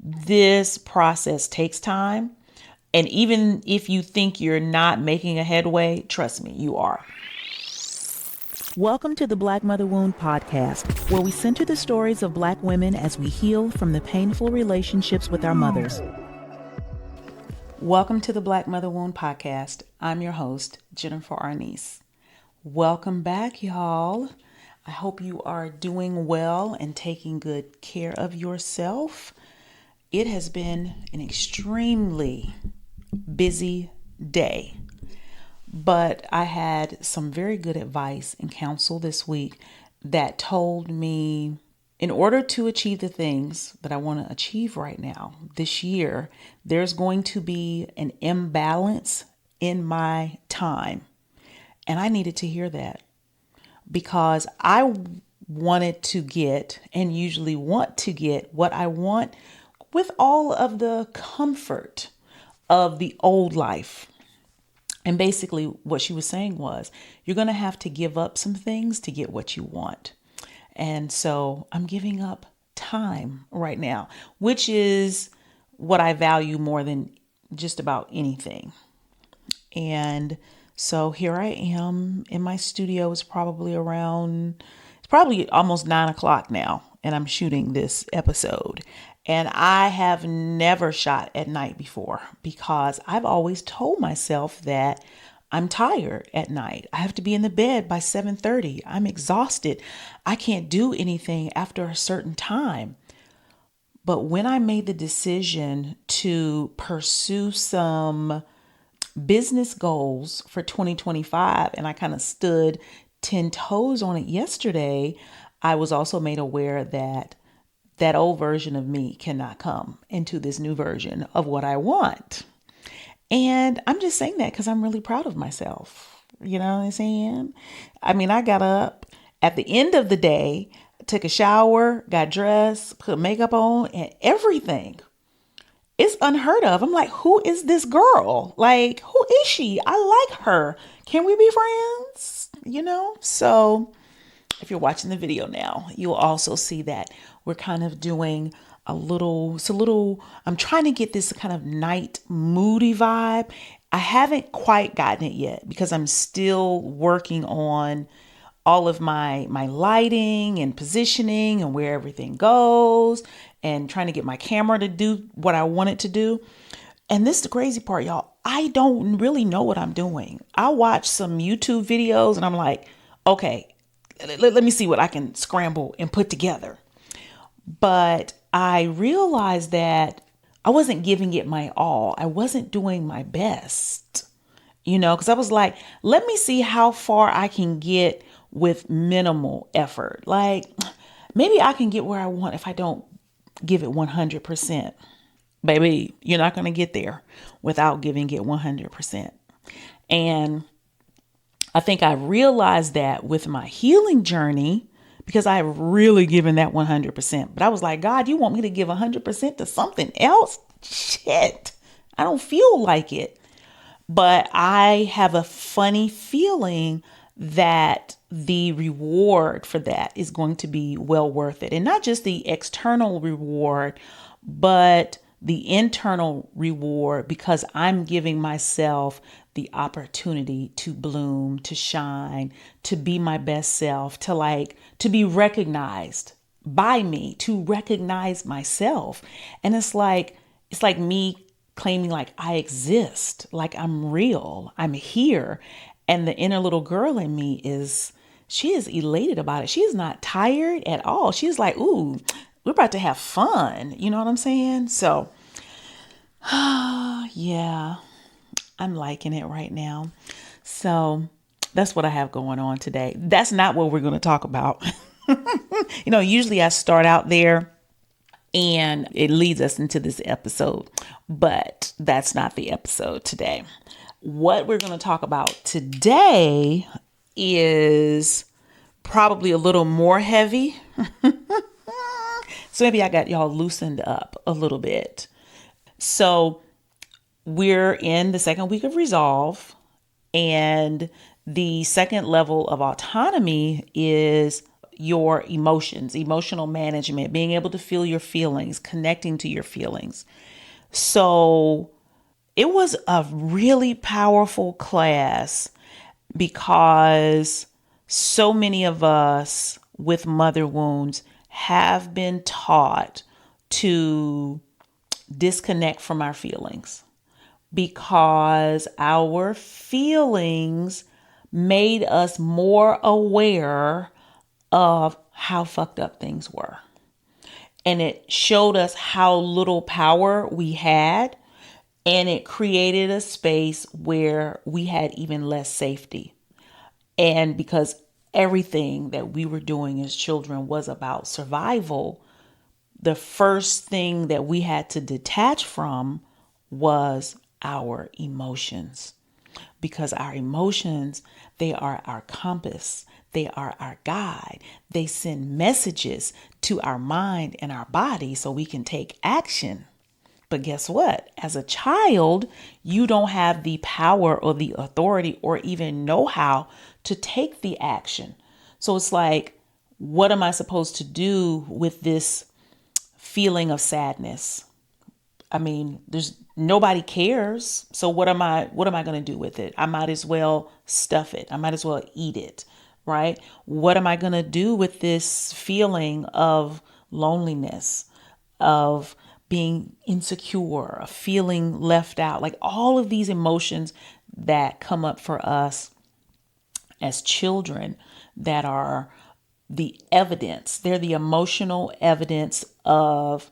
This process takes time. And even if you think you're not making a headway, trust me, you are. Welcome to the Black Mother Wound podcast, where we center the stories of Black women as we heal from the painful relationships with our mothers. Welcome to the Black Mother Wound podcast. I'm your host, Jennifer Arnice. Welcome back, y'all. I hope you are doing well and taking good care of yourself. It has been an extremely busy day, but I had some very good advice and counsel this week that told me in order to achieve the things that I want to achieve right now this year, there's going to be an imbalance in my time. And I needed to hear that because I wanted to get and usually want to get what I want with all of the comfort of the old life. And basically what she was saying was, you're going to have to give up some things to get what you want. And so I'm giving up time right now, which is what I value more than just about anything. And so here I am in my studio. It's probably almost 9 o'clock now, and I'm shooting this episode. And I have never shot at night before because I've always told myself that I'm tired at night. I have to be in the bed by 7:30. I'm exhausted. I can't do anything after a certain time. But when I made the decision to pursue some business goals for 2025, and I kind of stood 10 toes on it yesterday, I was also made aware that that old version of me cannot come into this new version of what I want. And I'm just saying that because I'm really proud of myself. You know what I'm saying? I mean, I got up at the end of the day, took a shower, got dressed, put makeup on and everything. It's unheard of. I'm like, who is this girl? Like, who is she? I like her. Can we be friends? So if you're watching the video now, you'll also see that we're kind of doing I'm trying to get this kind of night moody vibe. I haven't quite gotten it yet because I'm still working on all of my lighting and positioning and where everything goes and trying to get my camera to do what I want it to do. And this is the crazy part, y'all. I don't really know what I'm doing. I watch some YouTube videos and I'm like, okay, let me see what I can scramble and put together. But I realized that I wasn't giving it my all. I wasn't doing my best, because I was like, let me see how far I can get with minimal effort. Like maybe I can get where I want if I don't give it 100%. Baby, you're not going to get there without giving it 100%. And I think I realized that with my healing journey because I have really given that 100%. But I was like, God, you want me to give 100% to something else? Shit, I don't feel like it. But I have a funny feeling that the reward for that is going to be well worth it. And not just the external reward, but the internal reward, because I'm giving myself the opportunity to bloom, to shine, to be my best self, to be recognized by me, to recognize myself. And it's like me claiming like I exist, like I'm real, I'm here. And the inner little girl in me she is elated about it. She is not tired at all. She's like, ooh, we're about to have fun. You know what I'm saying? So, yeah, I'm liking it right now. So that's what I have going on today. That's not what we're going to talk about. Usually I start out there and it leads us into this episode, but that's not the episode today. What we're going to talk about today is probably a little more heavy. So maybe I got y'all loosened up a little bit. So we're in the second week of Resolve, and the second level of autonomy is your emotions, emotional management, being able to feel your feelings, connecting to your feelings. So it was a really powerful class because so many of us with mother wounds have been taught to disconnect from our feelings because our feelings made us more aware of how fucked up things were. And it showed us how little power we had. And it created a space where we had even less safety. And because everything that we were doing as children was about survival, the first thing that we had to detach from was our emotions. Because our emotions, they are our compass. They are our guide. They send messages to our mind and our body so we can take action. But guess what? As a child, you don't have the power or the authority or even know how to take the action. So it's like, what am I supposed to do with this feeling of sadness? I mean, there's nobody cares. So what am I going to do with it? I might as well stuff it. I might as well eat it, right? What am I going to do with this feeling of loneliness, of being insecure, of feeling left out? Like all of these emotions that come up for us as children that are the evidence. They're the emotional evidence of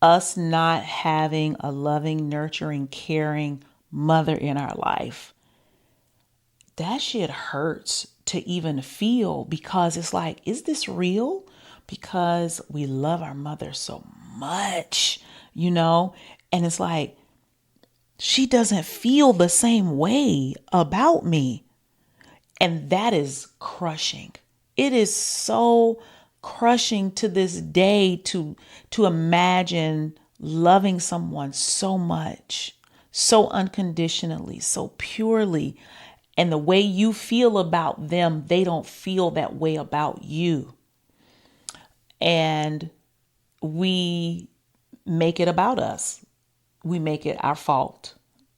us not having a loving, nurturing, caring mother in our life. That shit hurts to even feel because it's like, is this real? Because we love our mother so much, and it's like, she doesn't feel the same way about me. And that is crushing. It is so crushing to this day to imagine loving someone so much, so unconditionally, so purely, and the way you feel about them, they don't feel that way about you. And we make it about us. We make it our fault,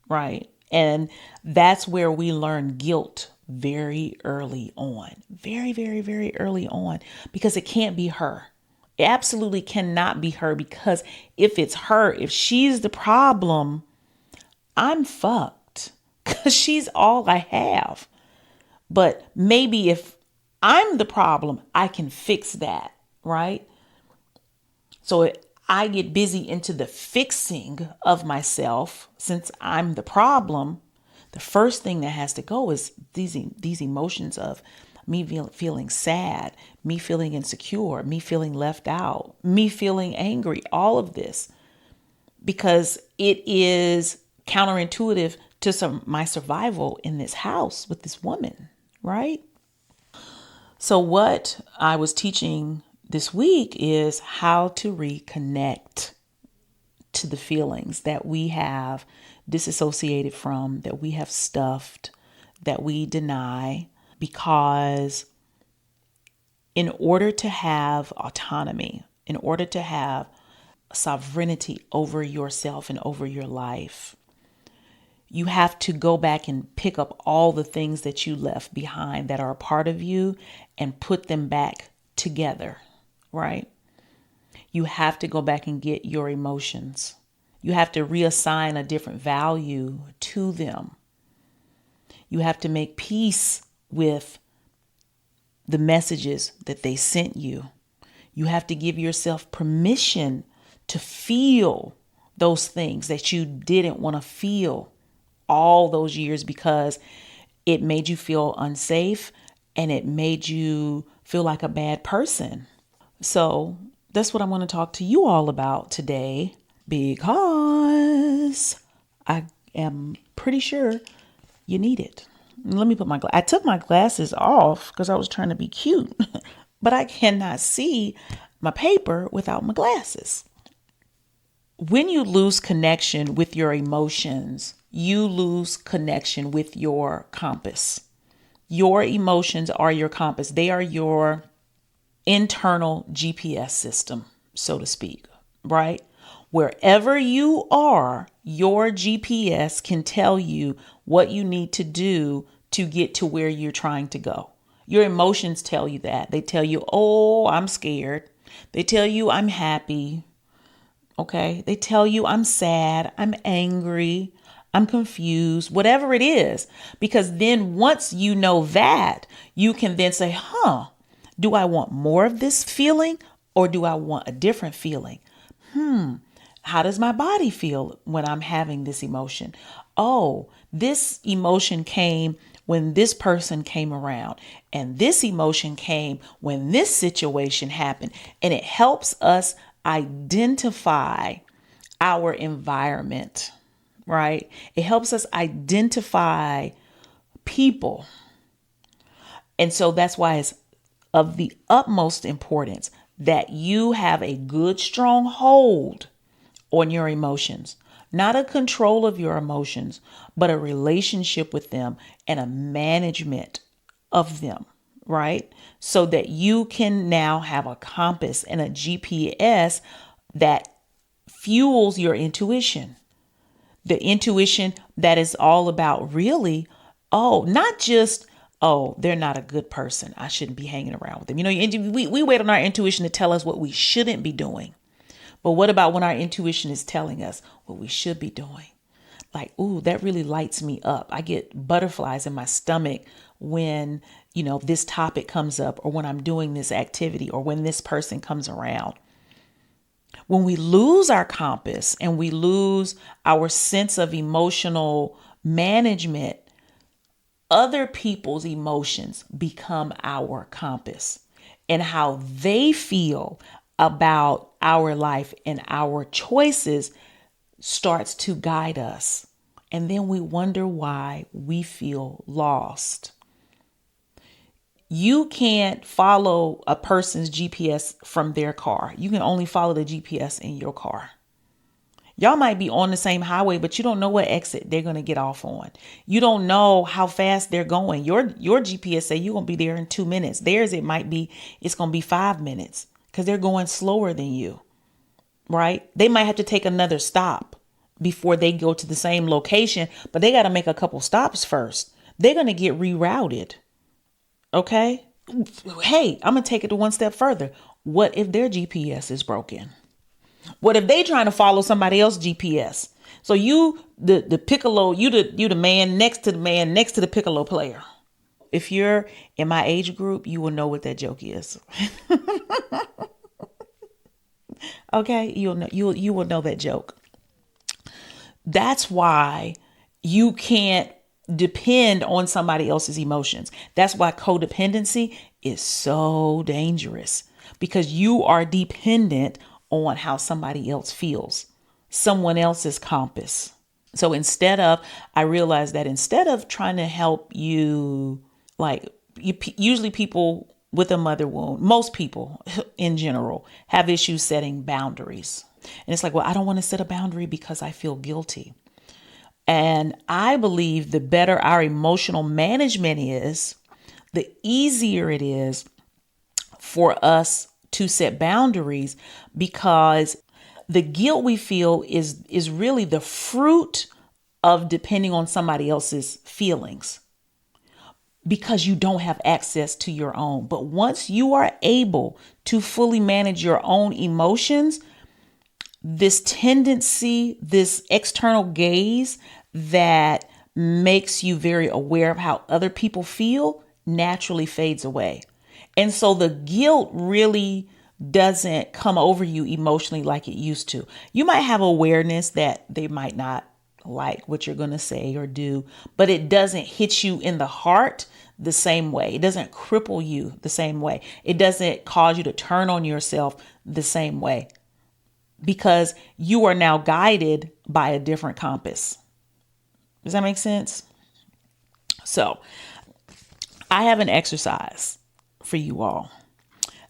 right? And that's where we learn guilt very early on, very, very, very early on, because it can't be her. It absolutely cannot be her, because if it's her, if she's the problem, I'm fucked because she's all I have. But maybe if I'm the problem, I can fix that, right? So I get busy into the fixing of myself since I'm the problem. The first thing that has to go is these emotions of me feeling sad, me feeling insecure, me feeling left out, me feeling angry, all of this, because it is counterintuitive to my survival in this house with this woman, right? So what I was teaching this week is how to reconnect to the feelings that we have disassociated from, that we have stuffed, that we deny, because in order to have autonomy, in order to have sovereignty over yourself and over your life, you have to go back and pick up all the things that you left behind that are a part of you and put them back together, right? You have to go back and get your emotions. You have to reassign a different value to them. You have to make peace with the messages that they sent you. You have to give yourself permission to feel those things that you didn't want to feel all those years because it made you feel unsafe and it made you feel like a bad person. So that's what I want to talk to you all about today, because I am pretty sure you need it. Let me put I took my glasses off because I was trying to be cute, but I cannot see my paper without my glasses. When you lose connection with your emotions, you lose connection with your compass. Your emotions are your compass. They are your internal GPS system, so to speak, right? Wherever you are, your GPS can tell you what you need to do to get to where you're trying to go. Your emotions tell you that. They tell you, oh, I'm scared. They tell you I'm happy. Okay. They tell you I'm sad. I'm angry. I'm confused, whatever it is. Because then once you know that, you can then say, do I want more of this feeling or do I want a different feeling? How does my body feel when I'm having this emotion? Oh, this emotion came when this person came around, and this emotion came when this situation happened. And it helps us identify our environment, right? It helps us identify people. And so that's why it's of the utmost importance that you have a good, strong hold on your emotions, not a control of your emotions, but a relationship with them and a management of them, right? So that you can now have a compass and a GPS that fuels your intuition. The intuition that is all about really, not just, they're not a good person, I shouldn't be hanging around with them. We wait on our intuition to tell us what we shouldn't be doing. But what about when our intuition is telling us what we should be doing? Like, ooh, that really lights me up. I get butterflies in my stomach when, this topic comes up, or when I'm doing this activity, or when this person comes around. When we lose our compass and we lose our sense of emotional management, other people's emotions become our compass, and how they feel about our life and our choices starts to guide us. And then we wonder why we feel lost. You can't follow a person's GPS from their car. You can only follow the GPS in your car. Y'all might be on the same highway, but you don't know what exit they're going to get off on. You don't know how fast they're going. Your GPS say you're going to be there in 2 minutes. Theirs, it's going to be 5 minutes because they're going slower than you, right? They might have to take another stop before they go to the same location, but they got to make a couple stops first. They're going to get rerouted. Okay. Hey, I'm going to take it to one step further. What if their GPS is broken? What if they trying to follow somebody else's GPS? So you, the piccolo, you the man next to the piccolo player. If you're in my age group, you will know what that joke is. Okay, you will know that joke. That's why you can't depend on somebody else's emotions. That's why codependency is so dangerous, because you are dependent on how somebody else feels, someone else's compass. So I realized that instead of trying to help you, usually people with a mother wound, most people in general have issues setting boundaries. And it's like, well, I don't want to set a boundary because I feel guilty. And I believe the better our emotional management is, the easier it is for us to set boundaries, because the guilt we feel is really the fruit of depending on somebody else's feelings, because you don't have access to your own. But once you are able to fully manage your own emotions, this tendency, this external gaze that makes you very aware of how other people feel naturally fades away. And so the guilt really doesn't come over you emotionally like it used to. You might have awareness that they might not like what you're going to say or do, but it doesn't hit you in the heart the same way. It doesn't cripple you the same way. It doesn't cause you to turn on yourself the same way, because you are now guided by a different compass. Does that make sense? So I have an exercise for you all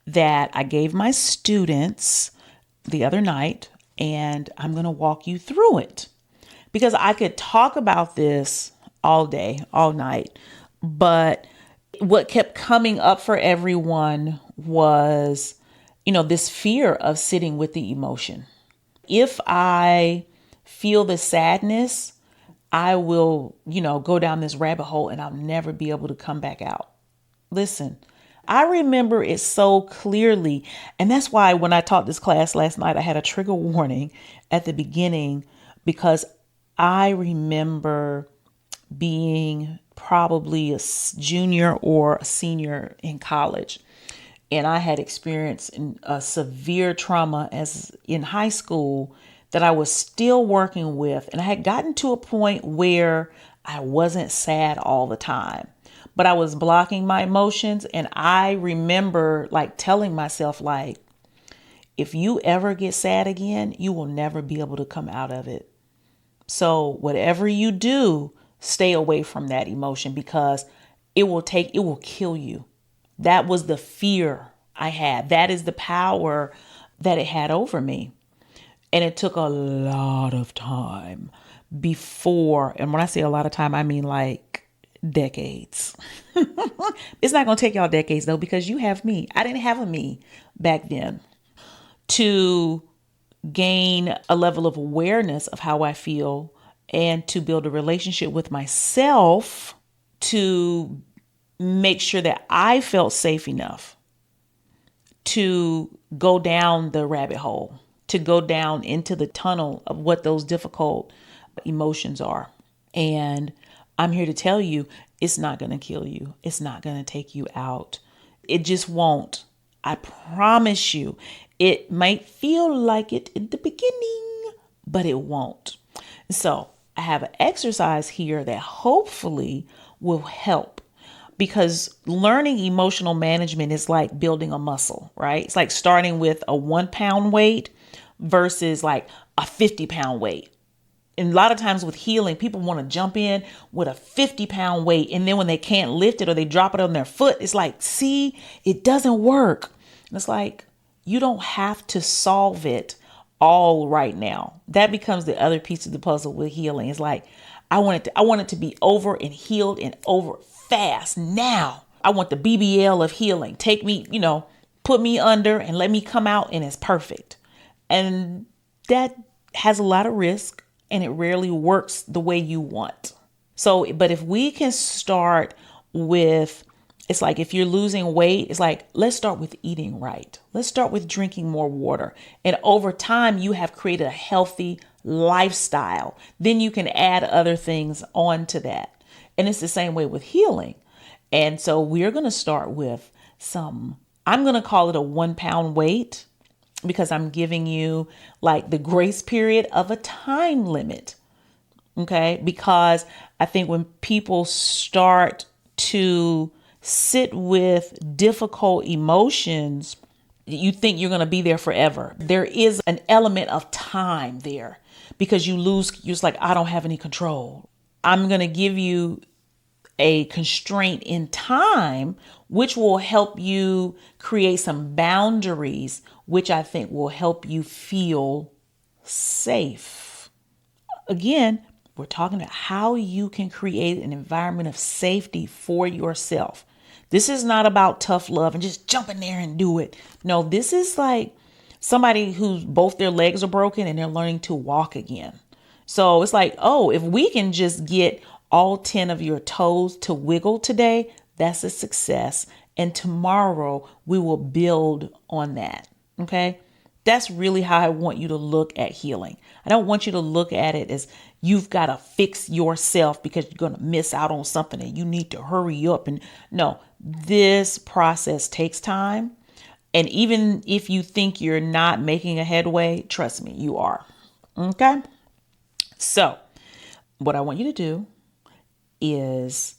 that I gave my students the other night, and I'm going to walk you through it, because I could talk about this all day, all night. But what kept coming up for everyone was, this fear of sitting with the emotion. If I feel the sadness, I will, go down this rabbit hole and I'll never be able to come back out. Listen, I remember it so clearly. And that's why when I taught this class last night, I had a trigger warning at the beginning, because I remember being probably a junior or a senior in college. And I had experienced a severe trauma as in high school that I was still working with. And I had gotten to a point where I wasn't sad all the time, but I was blocking my emotions. And I remember telling myself, if you ever get sad again, you will never be able to come out of it. So whatever you do, stay away from that emotion, because it will kill you. That was the fear I had. That is the power that it had over me. And it took a lot of time before, and when I say a lot of time, I mean decades. It's not going to take y'all decades though, because you have me. I didn't have a me back then to gain a level of awareness of how I feel and to build a relationship with myself to make sure that I felt safe enough to go down the rabbit hole, to go down into the tunnel of what those difficult emotions are. And I'm here to tell you, it's not going to kill you. It's not going to take you out. It just won't. I promise you. It might feel like it in the beginning, but it won't. So I have an exercise here that hopefully will help, because learning emotional management is like building a muscle, right? It's like starting with a 1 pound weight versus a 50-pound weight. And a lot of times with healing, people want to jump in with a 50-pound weight. And then when they can't lift it or they drop it on their foot, it's see, it doesn't work. And it's you don't have to solve it all right now. That becomes the other piece of the puzzle with healing. It's I want it to be over and healed and over fast now. I want the BBL of healing. Take me, put me under and let me come out and it's perfect. And that has a lot of risk and it rarely works the way you want. So, but if we can start with, it's if you're losing weight, it's let's start with eating right. Let's start with drinking more water. And over time, you have created a healthy lifestyle. Then you can add other things onto that. And it's the same way with healing. And so we're going to start with I'm going to call it a 1 pound weight, because I'm giving you the grace period of a time limit. Okay. Because I think when people start to sit with difficult emotions, you think you're going to be there forever. There is an element of time there, because you're just I don't have any control. I'm going to give you a constraint in time, which will help you create some boundaries, which I think will help you feel safe. Again, we're talking about how you can create an environment of safety for yourself. This is not about tough love and just jump in there and do it. No, this is somebody who's both their legs are broken and they're learning to walk again. So it's if we can just get all 10 of your toes to wiggle today, that's a success. And tomorrow we will build on that. Okay. That's really how I want you to look at healing. I don't want you to look at it as you've got to fix yourself because you're going to miss out on something and you need to hurry up. And no, this process takes time. And even if you think you're not making a headway, trust me, you are. Okay. So what I want you to do is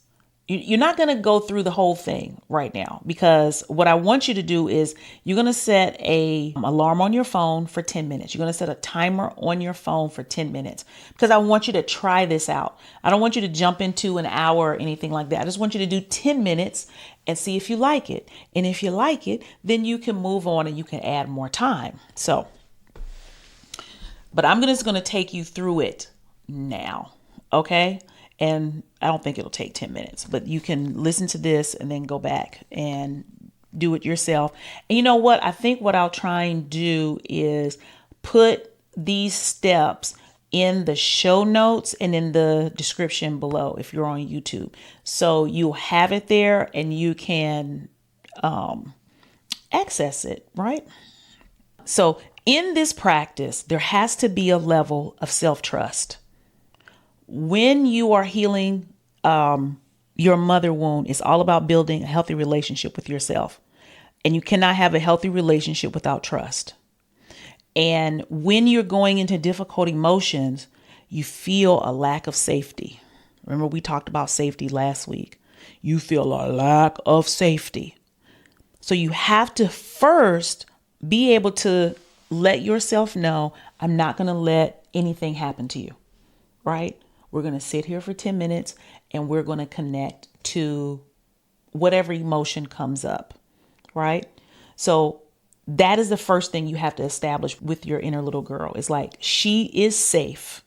you're not going to go through the whole thing right now, because what I want you to do is you're going to set a alarm on your phone for 10 minutes. You're going to set a timer on your phone for 10 minutes, because I want you to try this out. I don't want you to jump into an hour or anything like that. I just want you to do 10 minutes and see if you like it. And if you like it, then you can move on and you can add more time. But I'm just going to take you through it now. Okay. And I don't think it'll take 10 minutes, but you can listen to this and then go back and do it yourself. And you know what? I think what I'll try and do is put these steps in the show notes and in the description below if you're on YouTube. So you'll have it there and you can access it, right? So in this practice, there has to be a level of self-trust. When you are healing your mother wound, it's all about building a healthy relationship with yourself. And you cannot have a healthy relationship without trust. And when you're going into difficult emotions, you feel a lack of safety. Remember, we talked about safety last week. You feel a lack of safety. So you have to first be able to let yourself know, I'm not going to let anything happen to you, right? We're going to sit here for 10 minutes and we're going to connect to whatever emotion comes up, right? So that is the first thing you have to establish with your inner little girl. It's like, she is safe.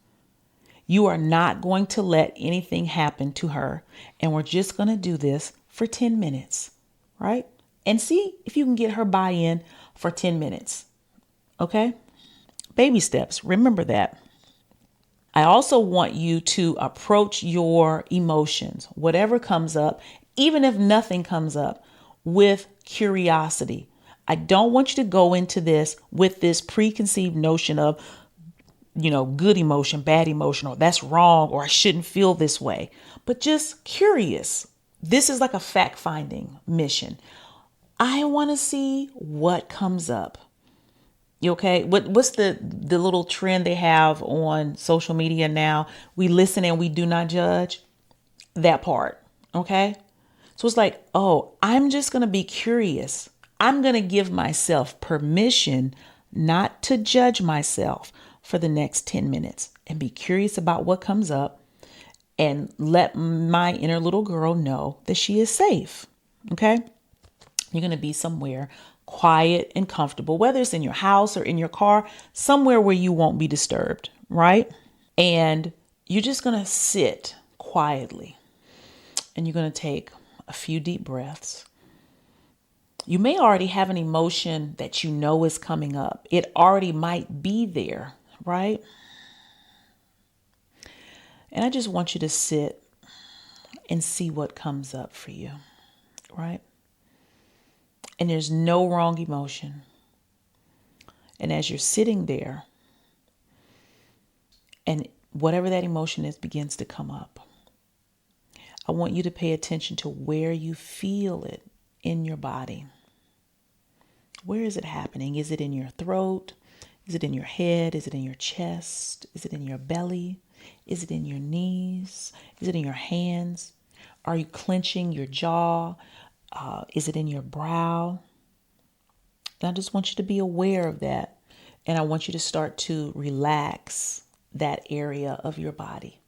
You are not going to let anything happen to her. And we're just going to do this for 10 minutes, right? And see if you can get her buy-in for 10 minutes. Okay? Baby steps. Remember that. I also want you to approach your emotions, whatever comes up, even if nothing comes up, with curiosity. I don't want you to go into this with this preconceived notion of, good emotion, bad emotion, or that's wrong, or I shouldn't feel this way, but just curious. This is like a fact-finding mission. I want to see what comes up. You okay? What's the little trend they have on social media now? We listen and we do not judge. That part. Okay? So it's like, oh, I'm just going to be curious. I'm going to give myself permission not to judge myself for the next 10 minutes and be curious about what comes up and let my inner little girl know that she is safe. Okay? You're going to be somewhere quiet and comfortable, whether it's in your house or in your car, somewhere where you won't be disturbed, right? And you're just going to sit quietly and you're going to take a few deep breaths. You may already have an emotion that you know is coming up. It already might be there, right? And I just want you to sit and see what comes up for you, right? And there's no wrong emotion. And as you're sitting there, and whatever that emotion is begins to come up, I want you to pay attention to where you feel it in your body. Where is it happening? Is it in your throat? Is it in your head? Is it in your chest? Is it in your belly? Is it in your knees? Is it in your hands? Are you clenching your jaw? Is it in your brow? And I just want you to be aware of that. And I want you to start to relax that area of your body.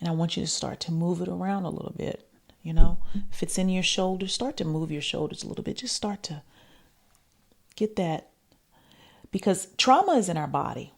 And I want you to start to move it around a little bit. If it's in your shoulders, start to move your shoulders a little bit. Just start to get that. Because trauma is in our body,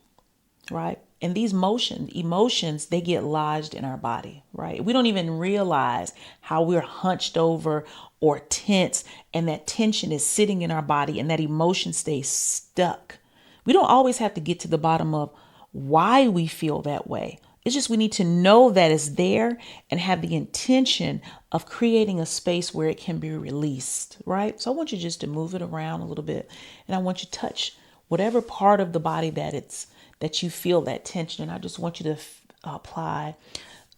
right? And these emotions, they get lodged in our body, right? We don't even realize how we're hunched over or tense, and that tension is sitting in our body and that emotion stays stuck. We don't always have to get to the bottom of why we feel that way. It's just we need to know that it's there and have the intention of creating a space where it can be released, right? So I want you just to move it around a little bit, and I want you to touch whatever part of the body that you feel that tension. And I just want you to apply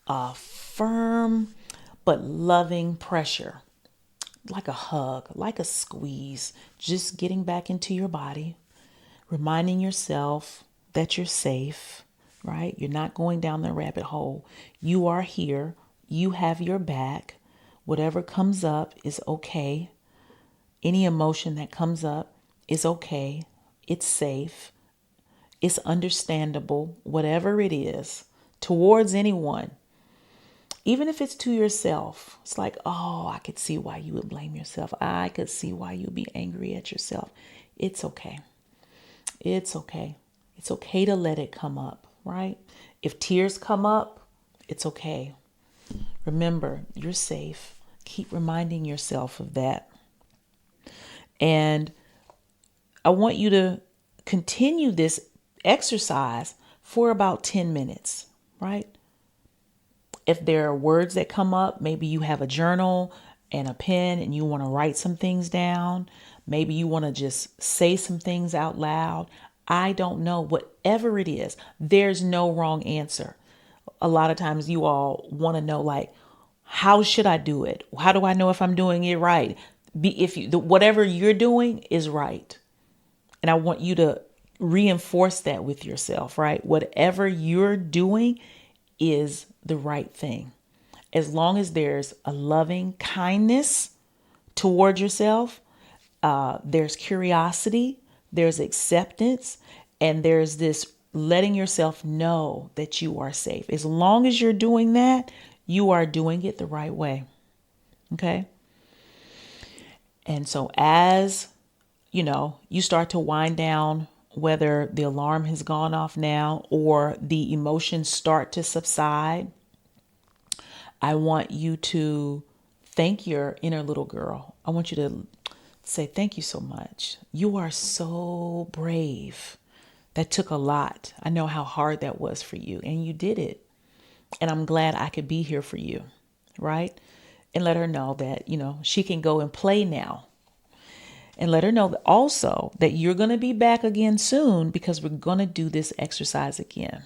a firm but loving pressure, like a hug, like a squeeze, just getting back into your body, reminding yourself that you're safe, right? You're not going down the rabbit hole. You are here. You have your back. Whatever comes up is okay. Any emotion that comes up is okay. It's safe. It's understandable, whatever it is, towards anyone. Even if it's to yourself, it's like, oh, I could see why you would blame yourself. I could see why you'd be angry at yourself. It's okay. It's okay. It's okay to let it come up, right? If tears come up, it's okay. Remember, you're safe. Keep reminding yourself of that. And I want you to continue this exercise for about 10 minutes, right? If there are words that come up, maybe you have a journal and a pen and you want to write some things down. Maybe you want to just say some things out loud. I don't know. Whatever it is, there's no wrong answer. A lot of times you all want to know, like, how should I do it? How do I know if I'm doing it right? Whatever you're doing is right. And I want you to reinforce that with yourself, right? Whatever you're doing is the right thing. As long as there's a loving kindness toward yourself, there's curiosity, there's acceptance, and there's this letting yourself know that you are safe. As long as you're doing that, you are doing it the right way. Okay? And so as you start to wind down, whether the alarm has gone off now or the emotions start to subside, I want you to thank your inner little girl. I want you to say, thank you so much. You are so brave. That took a lot. I know how hard that was for you, and you did it. And I'm glad I could be here for you, right? And let her know that, she can go and play now. And let her know that also that you're going to be back again soon, because we're going to do this exercise again.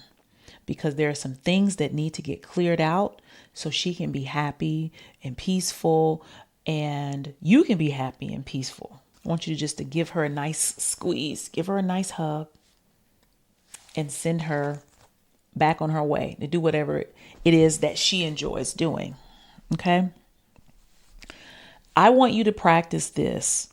Because there are some things that need to get cleared out so she can be happy and peaceful, and you can be happy and peaceful. I want you to give her a nice squeeze, give her a nice hug, and send her back on her way to do whatever it is that she enjoys doing. Okay? I want you to practice this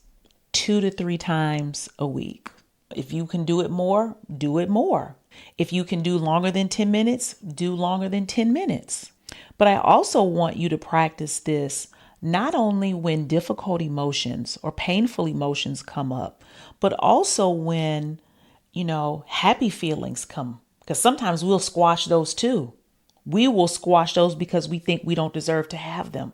2 to 3 times a week. If you can do it more, do it more. If you can do longer than 10 minutes, do longer than 10 minutes. But I also want you to practice this not only when difficult emotions or painful emotions come up, but also when, happy feelings come. Because sometimes we'll squash those too. We will squash those because we think we don't deserve to have them.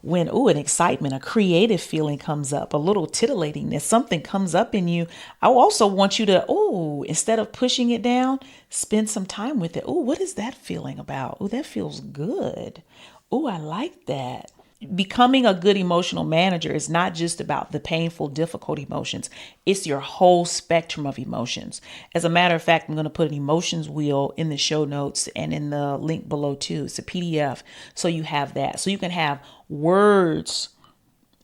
When, an excitement, a creative feeling comes up, a little titillatingness, something comes up in you, I also want you to, instead of pushing it down, spend some time with it. What is that feeling about? That feels good. I like that. Becoming a good emotional manager is not just about the painful, difficult emotions. It's your whole spectrum of emotions. As a matter of fact, I'm going to put an emotions wheel in the show notes and in the link below too. It's a PDF. So you have that. So you can have words,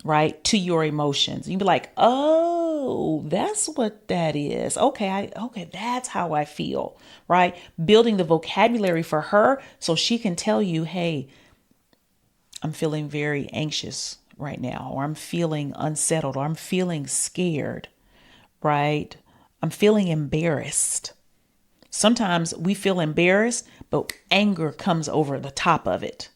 right, to your emotions. You'd be like, that's what that is. Okay, that's how I feel, right? Building the vocabulary for her so she can tell you, hey, I'm feeling very anxious right now, or I'm feeling unsettled, or I'm feeling scared, right? I'm feeling embarrassed. Sometimes we feel embarrassed, but anger comes over the top of it.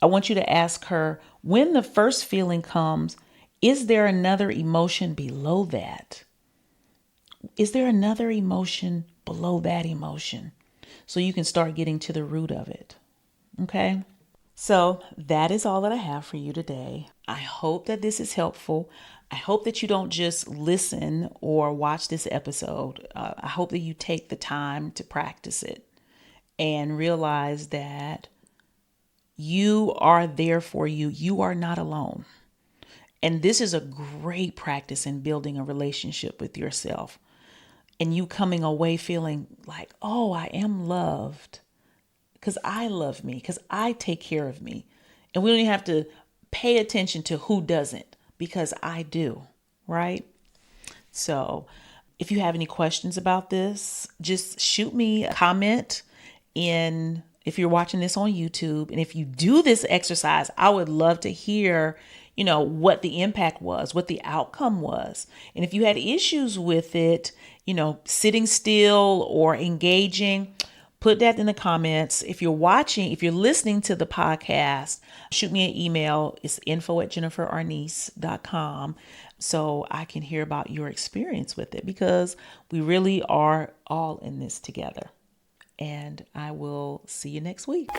I want you to ask her, when the first feeling comes, is there another emotion below that? Is there another emotion below that emotion? So you can start getting to the root of it. Okay? So that is all that I have for you today. I hope that this is helpful. I hope that you don't just listen or watch this episode. I hope that you take the time to practice it and realize that you are there for you. You are not alone. And this is a great practice in building a relationship with yourself, and you coming away feeling like, I am loved. Because I love me, because I take care of me. And we don't even have to pay attention to who doesn't, because I do, right? So if you have any questions about this, just shoot me a comment if you're watching this on YouTube. And if you do this exercise, I would love to hear, what the impact was, what the outcome was. And if you had issues with it, sitting still or engaging, put that in the comments. If you're listening to the podcast, shoot me an email. It's info@jenniferarnice.com so I can hear about your experience with it, because we really are all in this together. And I will see you next week.